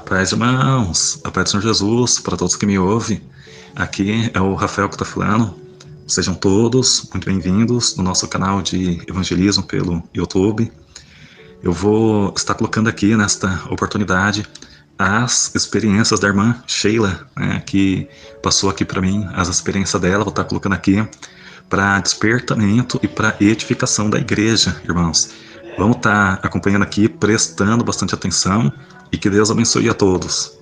Paz, irmãos, a paz do Senhor Jesus, para todos que me ouvem. Aqui é o Rafael que está falando. Sejam todos muito bem-vindos no nosso canal de evangelismo pelo YouTube. Eu vou estar colocando aqui nesta oportunidade as experiências da irmã Sheila, né, que passou aqui para mim, as experiências dela. Vou estar colocando aqui para despertamento e para edificação da igreja, irmãos. Vamos estar acompanhando aqui, prestando bastante atenção, e que Deus abençoe a todos.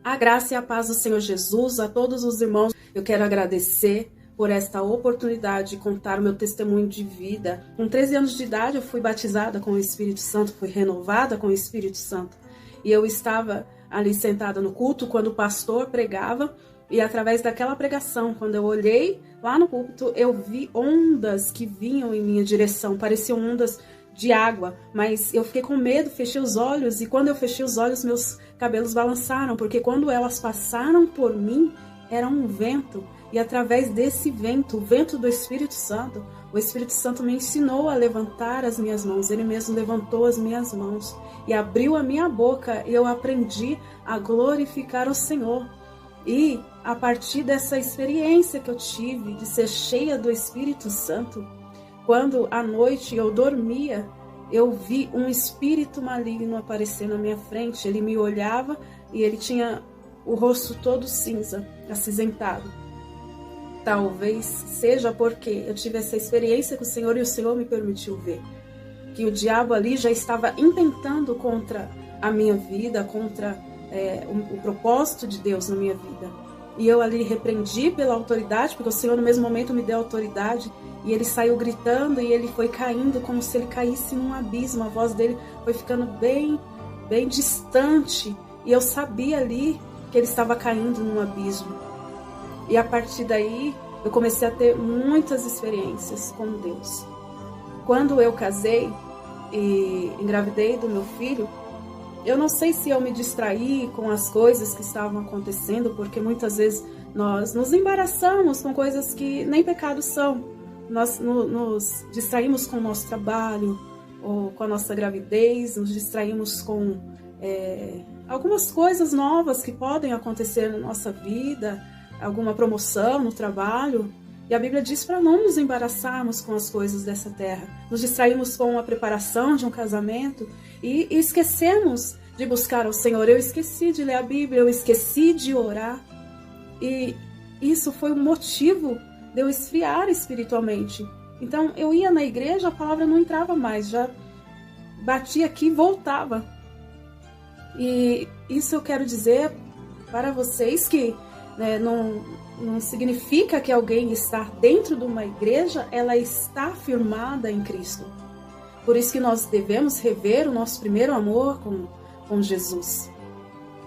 A graça e a paz do Senhor Jesus a todos os irmãos. Eu quero agradecer por esta oportunidade de contar o meu testemunho de vida. Com 13 anos de idade eu fui batizada com o Espírito Santo, fui renovada com o Espírito Santo. E eu estava ali sentada no culto quando o pastor pregava, e através daquela pregação, quando eu olhei lá no púlpito, eu vi ondas que vinham em minha direção, pareciam ondas de água, mas eu fiquei com medo, fechei os olhos, e quando eu fechei os olhos, meus cabelos balançaram, porque quando elas passaram por mim, era um vento, e através desse vento, o vento do Espírito Santo, o Espírito Santo me ensinou a levantar as minhas mãos, ele mesmo levantou as minhas mãos, e abriu a minha boca, e eu aprendi a glorificar o Senhor. E a partir dessa experiência que eu tive de ser cheia do Espírito Santo, quando à noite eu dormia, eu vi um espírito maligno aparecer na minha frente. Ele me olhava e ele tinha o rosto todo cinza, acinzentado. Talvez seja porque eu tive essa experiência com o Senhor e o Senhor me permitiu ver que o diabo ali já estava intentando contra a minha vida, contra o propósito de Deus na minha vida. E eu ali repreendi pela autoridade, porque o Senhor no mesmo momento me deu autoridade, e ele saiu gritando e ele foi caindo como se ele caísse num abismo. A voz dele foi ficando bem, bem distante, e eu sabia ali que ele estava caindo num abismo. E a partir daí eu comecei a ter muitas experiências com Deus. Quando eu casei e engravidei do meu filho, eu não sei se eu me distraí com as coisas que estavam acontecendo, porque muitas vezes nós nos embaraçamos com coisas que nem pecados são. Nós nos distraímos com o nosso trabalho, ou com a nossa gravidez, nos distraímos com algumas coisas novas que podem acontecer na nossa vida, alguma promoção no trabalho. E a Bíblia diz para não nos embaraçarmos com as coisas dessa terra. Nos distraímos com a preparação de um casamento e esquecemos de buscar ao Senhor. Eu esqueci de ler a Bíblia, eu esqueci de orar. E isso foi um motivo de eu esfriar espiritualmente. Então eu ia na igreja, a palavra não entrava mais, já batia aqui e voltava. E isso eu quero dizer para vocês que não significa que alguém está dentro de uma igreja, ela está firmada em Cristo. Por isso que nós devemos rever o nosso primeiro amor com Jesus.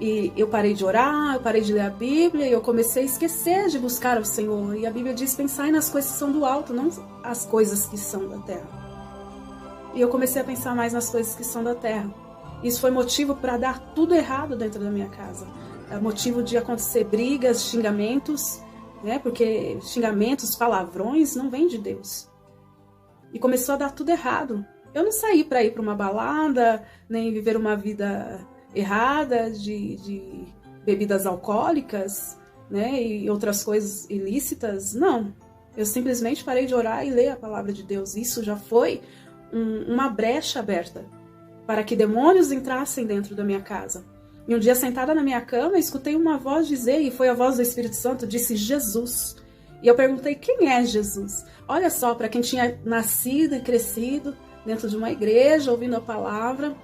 E eu parei de orar, eu parei de ler a Bíblia, e eu comecei a esquecer de buscar o Senhor. E a Bíblia diz: pensai nas coisas que são do alto, não as coisas que são da terra. E eu comecei a pensar mais nas coisas que são da terra. Isso foi motivo para dar tudo errado dentro da minha casa. É motivo de acontecer brigas, xingamentos, né? Porque xingamentos, palavrões não vêm de Deus. E começou a dar tudo errado. Eu não saí para ir para uma balada, nem viver uma vida errada de bebidas alcoólicas, né? E outras coisas ilícitas. Não. Eu simplesmente parei de orar e ler a palavra de Deus. Isso já foi uma brecha aberta para que demônios entrassem dentro da minha casa. E um dia, sentada na minha cama, eu escutei uma voz dizer, e foi a voz do Espírito Santo, disse Jesus. E eu perguntei: quem é Jesus? Olha só, para quem tinha nascido e crescido dentro de uma igreja, ouvindo a palavra,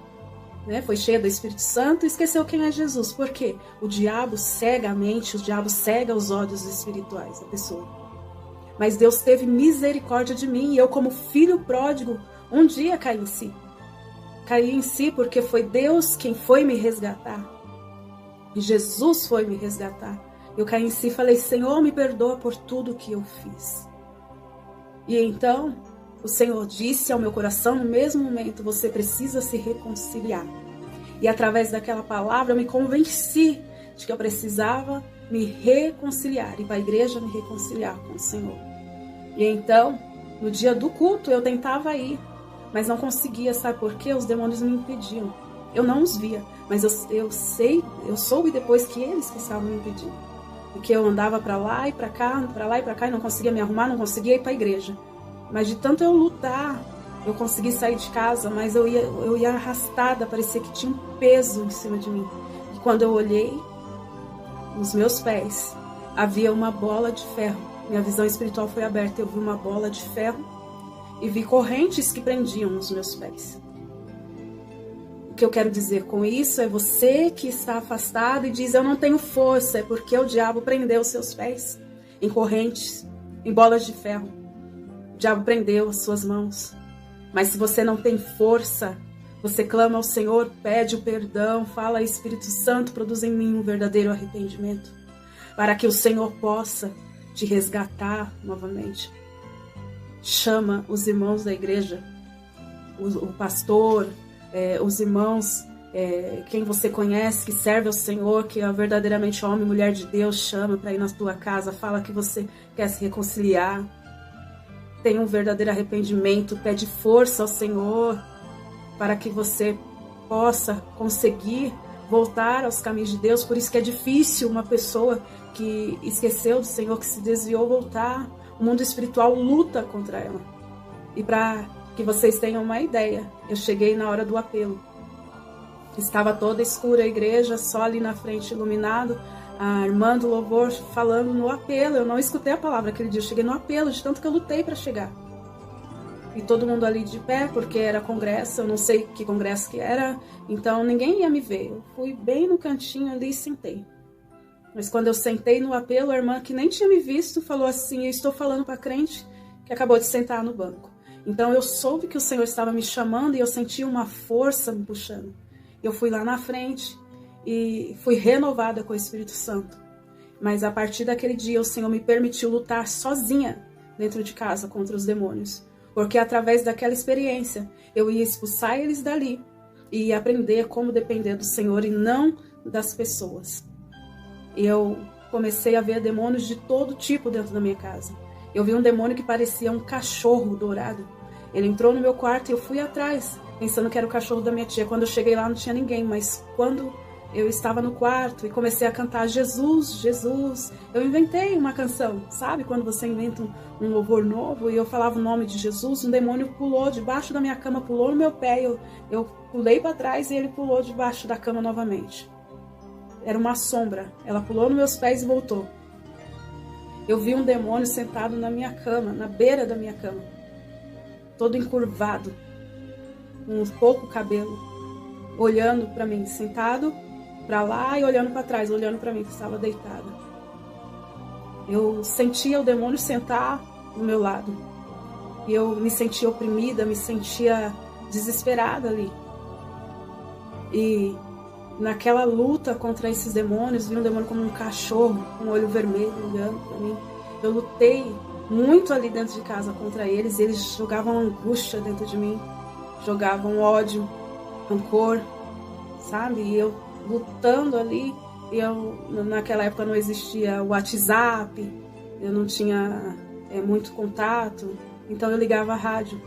né, foi cheia do Espírito Santo, e esqueceu quem é Jesus. Por quê? O diabo cega a mente, o diabo cega os olhos espirituais da pessoa. Mas Deus teve misericórdia de mim, e eu, como filho pródigo, um dia caí em si. Caí em si porque foi Deus quem foi me resgatar. E Jesus foi me resgatar. Eu caí em si e falei: Senhor, me perdoa por tudo que eu fiz. E então o Senhor disse ao meu coração, no mesmo momento: você precisa se reconciliar. E através daquela palavra eu me convenci de que eu precisava me reconciliar, ir para a igreja me reconciliar com o Senhor. E então, no dia do culto, eu tentava ir, mas não conseguia, sabe por quê? Os demônios me impediam. Eu não os via, mas eu soube depois que eles que estavam me impedindo. Porque eu andava para lá e para cá, e não conseguia me arrumar, não conseguia ir para a igreja. Mas de tanto eu lutar, eu consegui sair de casa, mas eu ia arrastada, parecia que tinha um peso em cima de mim. E quando eu olhei, nos meus pés, havia uma bola de ferro. Minha visão espiritual foi aberta, eu vi uma bola de ferro e vi correntes que prendiam nos meus pés. O que eu quero dizer com isso é você que está afastado e diz, eu não tenho força, é porque o diabo prendeu os seus pés em correntes, em bolas de ferro. O diabo prendeu as suas mãos. Mas se você não tem força, você clama ao Senhor, pede o perdão, fala, Espírito Santo, produz em mim um verdadeiro arrependimento, para que o Senhor possa te resgatar novamente. Chama os irmãos da igreja, o pastor, os irmãos, quem você conhece, que serve ao Senhor, que é verdadeiramente homem e mulher de Deus, chama para ir na tua casa, fala que você quer se reconciliar, tem um verdadeiro arrependimento, pede força ao Senhor, para que você possa conseguir voltar aos caminhos de Deus. Por isso que é difícil uma pessoa que esqueceu do Senhor, que se desviou, voltar. O mundo espiritual luta contra ela. E para que vocês tenham uma ideia, eu cheguei na hora do apelo. Estava toda escura a igreja, só ali na frente iluminado, a irmã do louvor falando no apelo. Eu não escutei a palavra aquele dia, eu cheguei no apelo, de tanto que eu lutei para chegar. E todo mundo ali de pé, porque era congresso, eu não sei que congresso que era, então ninguém ia me ver. Eu fui bem no cantinho ali e sentei. Mas quando eu sentei no apelo, a irmã que nem tinha me visto falou assim, eu estou falando para a crente que acabou de sentar no banco. Então eu soube que o Senhor estava me chamando e eu senti uma força me puxando. Eu fui lá na frente e fui renovada com o Espírito Santo. Mas a partir daquele dia o Senhor me permitiu lutar sozinha dentro de casa contra os demônios. Porque através daquela experiência eu ia expulsar eles dali e ia aprender como depender do Senhor e não das pessoas. Eu comecei a ver demônios de todo tipo dentro da minha casa. Eu vi um demônio que parecia um cachorro dourado. Ele entrou no meu quarto e eu fui atrás, pensando que era o cachorro da minha tia. Quando eu cheguei lá não tinha ninguém, mas quando eu estava no quarto e comecei a cantar Jesus, Jesus, eu inventei uma canção. Sabe quando você inventa um louvor novo? E eu falava o nome de Jesus, um demônio pulou debaixo da minha cama, pulou no meu pé, eu pulei para trás e ele pulou debaixo da cama novamente. Era uma sombra, ela pulou nos meus pés e voltou. Eu vi um demônio sentado na minha cama, na beira da minha cama, todo encurvado, com pouco cabelo, olhando para mim, sentado para lá e olhando para trás, olhando para mim que estava deitada. Eu sentia o demônio sentar do meu lado. E eu me sentia oprimida, me sentia desesperada ali. E naquela luta contra esses demônios, vi um demônio como um cachorro, com um olho vermelho olhando para mim. Eu lutei muito ali dentro de casa contra eles. Eles jogavam angústia dentro de mim, jogavam ódio, rancor, sabe? E eu lutando ali, naquela época não existia WhatsApp, eu não tinha muito contato, então eu ligava a rádio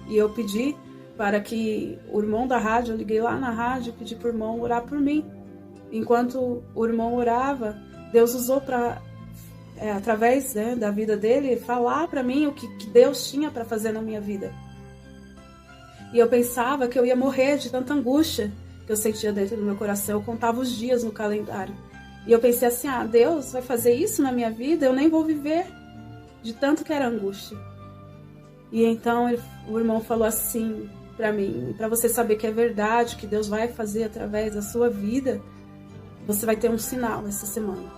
e eu pedi para que o irmão da rádio, eu liguei lá na rádio, pedi para o irmão orar por mim. Enquanto o irmão orava, Deus usou para, através da vida dele, falar para mim o que Deus tinha para fazer na minha vida. E eu pensava que eu ia morrer de tanta angústia que eu sentia dentro do meu coração. Eu contava os dias no calendário. E eu pensei assim, Deus vai fazer isso na minha vida? Eu nem vou viver, de tanto que era angústia. E então o irmão falou assim para mim, para você saber que é verdade, que Deus vai fazer através da sua vida, você vai ter um sinal essa semana.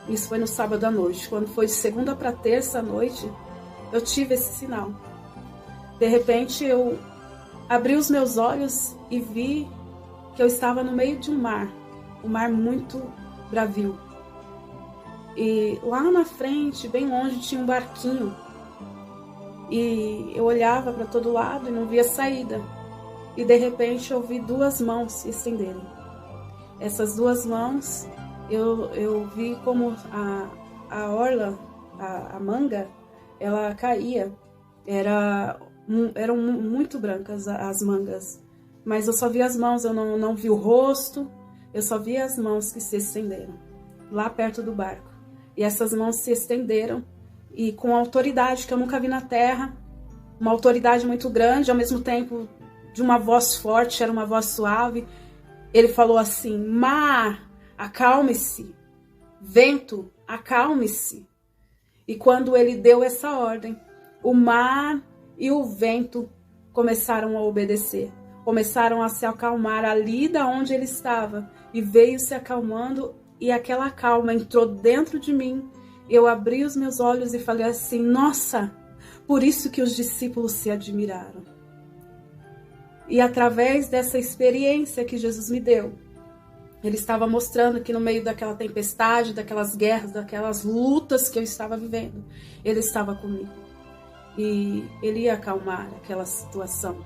Isso foi no sábado à noite. Quando foi de segunda para terça à noite, eu tive esse sinal. De repente eu abri os meus olhos e vi que eu estava no meio de um mar muito bravio. E lá na frente, bem longe, tinha um barquinho. E eu olhava para todo lado e não via saída. E de repente eu vi duas mãos se estenderem. Essas duas mãos, eu vi como a orla, a manga, ela caía. Eram muito brancas as mangas mas eu só vi as mãos, eu não vi o rosto, eu só vi as mãos que se estenderam, lá perto do barco. E essas mãos se estenderam, e com autoridade que eu nunca vi na terra, uma autoridade muito grande, ao mesmo tempo de uma voz forte, era uma voz suave. Ele falou assim: mar, acalme-se, vento, acalme-se. E quando ele deu essa ordem, o mar e o vento começaram a obedecer, começaram a se acalmar ali da onde ele estava, e veio se acalmando, e aquela calma entrou dentro de mim. Eu abri os meus olhos e falei assim: nossa, por isso que os discípulos se admiraram. E através dessa experiência que Jesus me deu, ele estava mostrando que no meio daquela tempestade, daquelas guerras, daquelas lutas que eu estava vivendo, ele estava comigo. E ele ia acalmar aquela situação.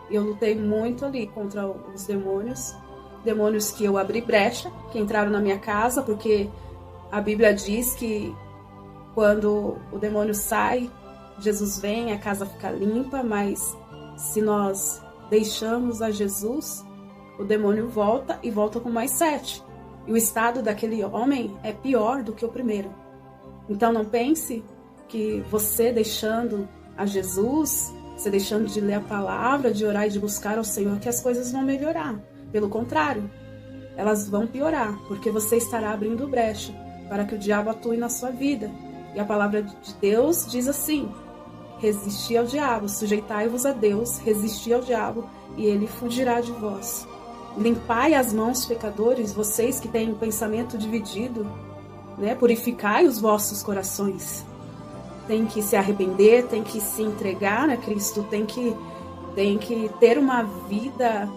Eu lutei muito ali contra os demônios que eu abri brecha, que entraram na minha casa, porque a Bíblia diz que quando o demônio sai, Jesus vem, a casa fica limpa, mas se nós deixamos a Jesus, o demônio volta e volta com mais 7. E o estado daquele homem é pior do que o primeiro. Então não pense que você deixando a Jesus, você deixando de ler a palavra, de orar e de buscar ao Senhor, que as coisas vão melhorar. Pelo contrário, elas vão piorar, porque você estará abrindo brecha para que o diabo atue na sua vida. E a palavra de Deus diz assim: resisti ao diabo, sujeitai-vos a Deus, resisti ao diabo, e ele fugirá de vós. Limpai as mãos, pecadores, vocês que têm o pensamento dividido, né? Purificai os vossos corações. Tem que se arrepender, tem que se entregar a Cristo, tem que ter uma vida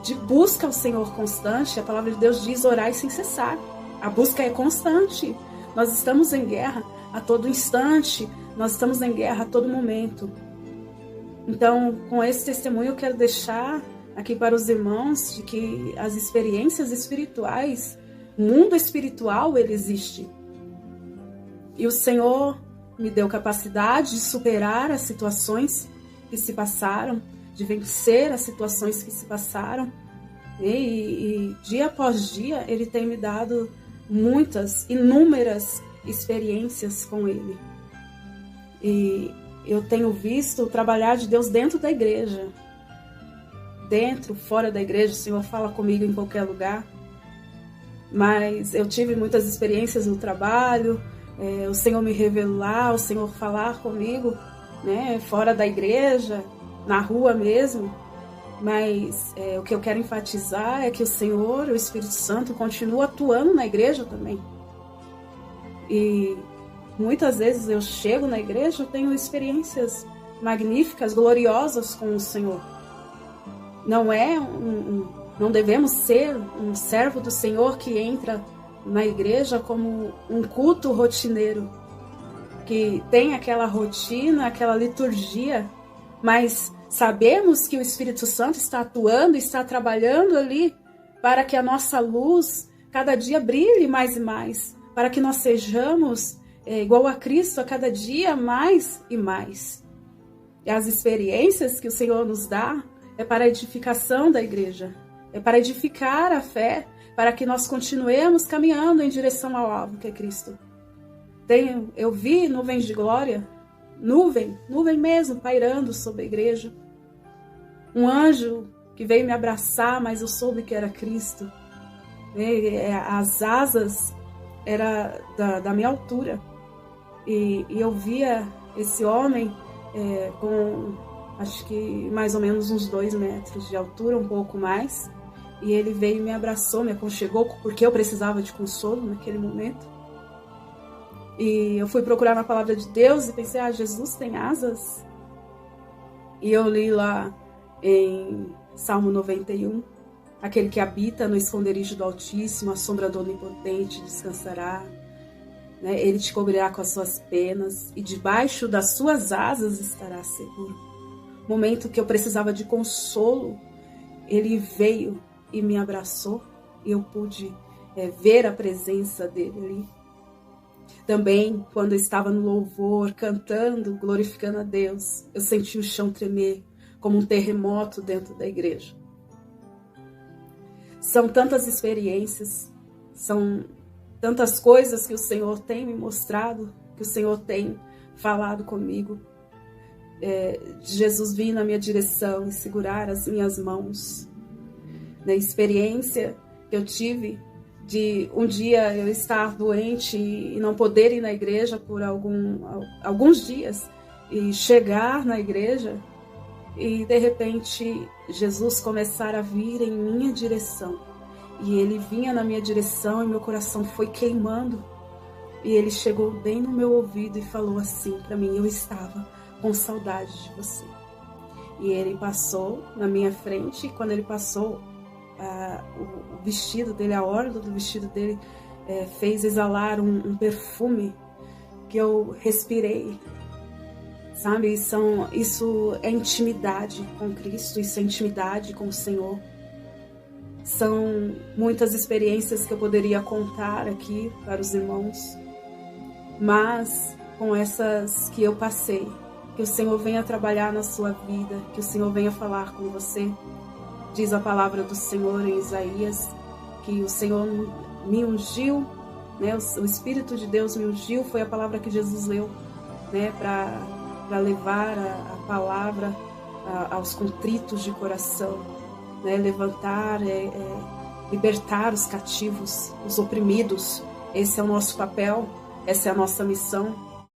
de busca ao Senhor constante. A palavra de Deus diz: orai sem cessar. A busca é constante. Nós estamos em guerra a todo instante, nós estamos em guerra a todo momento. Então, com esse testemunho, eu quero deixar aqui para os irmãos de que as experiências espirituais, o mundo espiritual, ele existe. E o Senhor me deu capacidade de superar as situações que se passaram, de vencer as situações que se passaram. E dia após dia, Ele tem me dado inúmeras experiências com Ele. E eu tenho visto o trabalhar de Deus dentro da igreja. Dentro, fora da igreja, o Senhor fala comigo em qualquer lugar. Mas eu tive muitas experiências no trabalho, o Senhor me revelar, o Senhor falar comigo, né, fora da igreja, na rua mesmo. Mas o que eu quero enfatizar é que o Senhor, o Espírito Santo, continua atuando na igreja também. E muitas vezes eu chego na igreja, eu tenho experiências magníficas, gloriosas com o Senhor. Não devemos ser um servo do Senhor que entra na igreja como um culto rotineiro, que tem aquela rotina, aquela liturgia, mas sabemos que o Espírito Santo está atuando, está trabalhando ali para que a nossa luz cada dia brilhe mais e mais, para que nós sejamos igual a Cristo a cada dia mais e mais. E as experiências que o Senhor nos dá é para a edificação da igreja, é para edificar a fé, para que nós continuemos caminhando em direção ao alvo que é Cristo. Eu vi nuvens de glória, nuvem mesmo, pairando sobre a igreja. Um anjo que veio me abraçar, mas eu soube que era Cristo. As asas eram da minha altura. E eu via esse homem com, acho que mais ou menos uns 2 metros de altura, um pouco mais. E ele veio e me abraçou, me aconchegou, porque eu precisava de consolo naquele momento. E eu fui procurar na palavra de Deus e pensei: Jesus tem asas? E eu li lá em Salmo 91, aquele que habita no esconderijo do Altíssimo, a sombra do Onipotente descansará. Ele te cobrirá com as suas penas e debaixo das suas asas estará seguro. Momento que eu precisava de consolo, ele veio e me abraçou e eu pude ver a presença dele ali. Também, quando eu estava no louvor, cantando, glorificando a Deus, eu senti o chão tremer, como um terremoto dentro da igreja. São tantas experiências, são tantas coisas que o Senhor tem me mostrado, que o Senhor tem falado comigo. De Jesus vir na minha direção e segurar as minhas mãos. Na experiência que eu tive de um dia eu estar doente e não poder ir na igreja por alguns dias e chegar na igreja e de repente Jesus começar a vir em minha direção. E ele vinha na minha direção e meu coração foi queimando. E ele chegou bem no meu ouvido e falou assim para mim: eu estava com saudade de você. E ele passou na minha frente, e quando ele passou, o vestido dele, a orla do vestido dele fez exalar um perfume que eu respirei. Sabe, isso é intimidade com Cristo, isso é intimidade com o Senhor. São muitas experiências que eu poderia contar aqui para os irmãos, mas com essas que eu passei, que o Senhor venha trabalhar na sua vida, que o Senhor venha falar com você. Diz a palavra do Senhor em Isaías, que o Senhor me ungiu, né? O Espírito de Deus me ungiu, foi a palavra que Jesus leu, né? Para levar a palavra aos contritos de coração, né? Levantar, libertar os cativos, os oprimidos. Esse é o nosso papel, essa é a nossa missão.